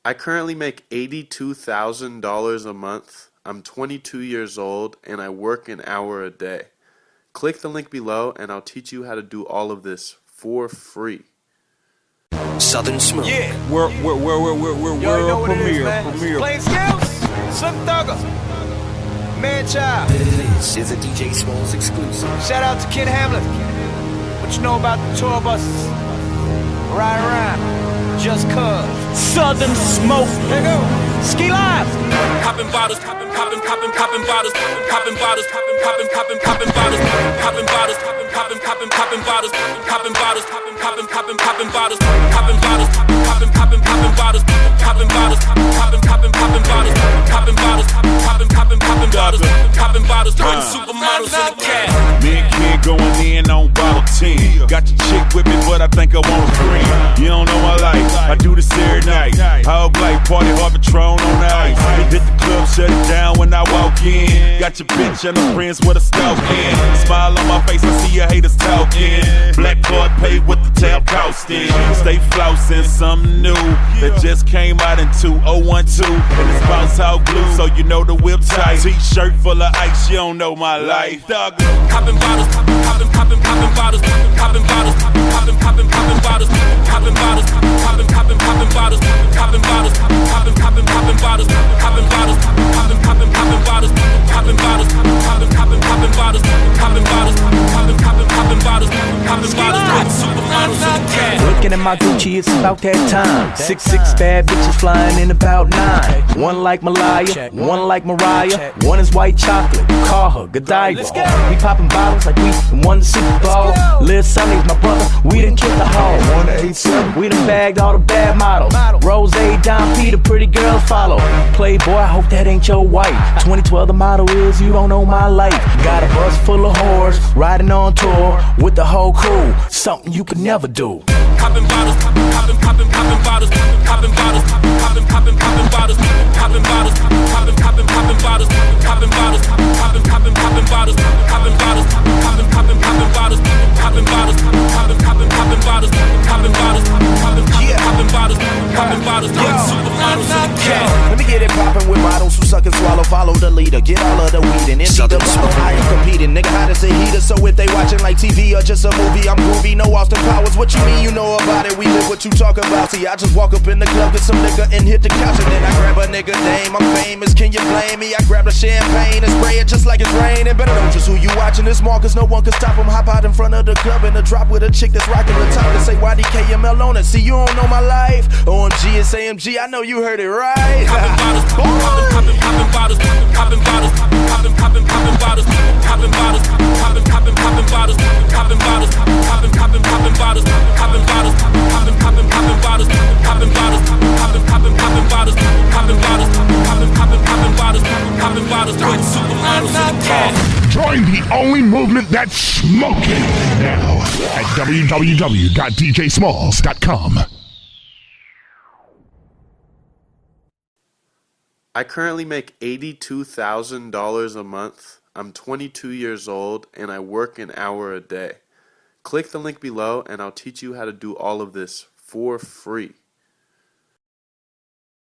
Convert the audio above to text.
I currently make $82,000 a month. I'm 22 years old and I work an hour a day. Click the link below and I'll teach you how to do all of this for free. Southern Smooth. Yeah. World know what it is, premiere. man. Plain Skills, Slim Thugger, Man Child. This is a DJ Smalls exclusive. Shout out to Ken Hamlin. What you know about the tour buses? Ride around, just cuz. Southern Smoke. There go. Ski Live. Poppin' bottles, poppin' bottles, poppin' bottles, poppin' bottles, poppin' bottles, poppin' bottles, poppin' bottles, poppin' bottles, poppin' bottles, poppin' bottles, poppin' bottles, poppin' bottles, poppin' bottles, poppin' bottles, throwing supermodels in the cab. Me and Kid going in on bottle 10. Got your chick with me, but I think I want a friend. You don't know my life, I do this every night. Hog like party, hard Patron on the ice. Hit the club, shut it down when I walk in. Got your bitch and her friends with a stalking. Smile on my face, I see your haters talking. Black card paid with the tab costing. Stay flousing, something new that just came out in 2012. And it's bounce out glue, so you know the whip tight. T-shirt full of ice, you don't know my life. Dog. Poppin' bottles, poppin' bottles, poppin' bottles, poppin' bottles, poppin' bottles, poppin' bottles, poppin' bottles, poppin' bottles, poppin' bottles, poppin' bottles, poppin' bottles, poppin' bottles, poppin' bottles, poppin' bottles, poppin' bottles, supermodels in the cab. Looking at my Gucci, it's about that time. 6'6" bad bitches flying in about 9. One like Malaya, one like Mariah. One is white chocolate, call her Godiva. We popping bottles like we won the Super Bowl. Lil Sonny's my brother, we done killed the hoe. 187, we done bagged all the bad models. Rose, Don P, the pretty girls follow. Playboy, I hope that ain't your wife. 2012, the motto is you don't know my life. Got a bus full of whores, riding on tour with the whole crew. Something you could never do. Poppin' bottles, poppin' bottles, poppin' bottles, poppin' bottles, poppin' bottles, poppin' bottles, poppin' bottles, poppin' bottles, poppin' bottles, poppin' bottles, poppin' bottles, poppin' bottles, poppin' bottles, poppin' bottles, throwing supermodels in the cab. Let me get it poppin' with models who suck and swallow. Follow the leader, get all of the weed and empty the bottle. I ain't competing, nigga, hot as a heater. So if they watching like TV or just a movie, I'm groovy. No Austin Powers, what you mean you know about it? We live what you talk about. See, I just walk up in the club, get some liquor and hit the couch, and then I grab a nigga name. I'm famous, can you blame me? I grab the champagne and spray it just like it's raining. Better know just who you watching this small, cause no one can stop him. Hop out in front of the club in a drop with a chick that's rocking the top and say YDKML on it. See, you don't know my life. OMG, it's AMG, I know you heard it right. Poppin' bottles, poppin' bottles, poppin' bottles, poppin' bottles, poppin' bottles, poppin' bottles, poppin' bottles, poppin' bottles, poppin' bottles, poppin' bottles, poppin' bottles, poppin' bottles, poppin' bottles, throwing supermodels in the cab. Join the only movement that's smoking now at www.djsmalls.com. I currently make $82,000 a month. I'm 22 years old and I work an hour a day. Click the link below and I'll teach you how to do all of this for free.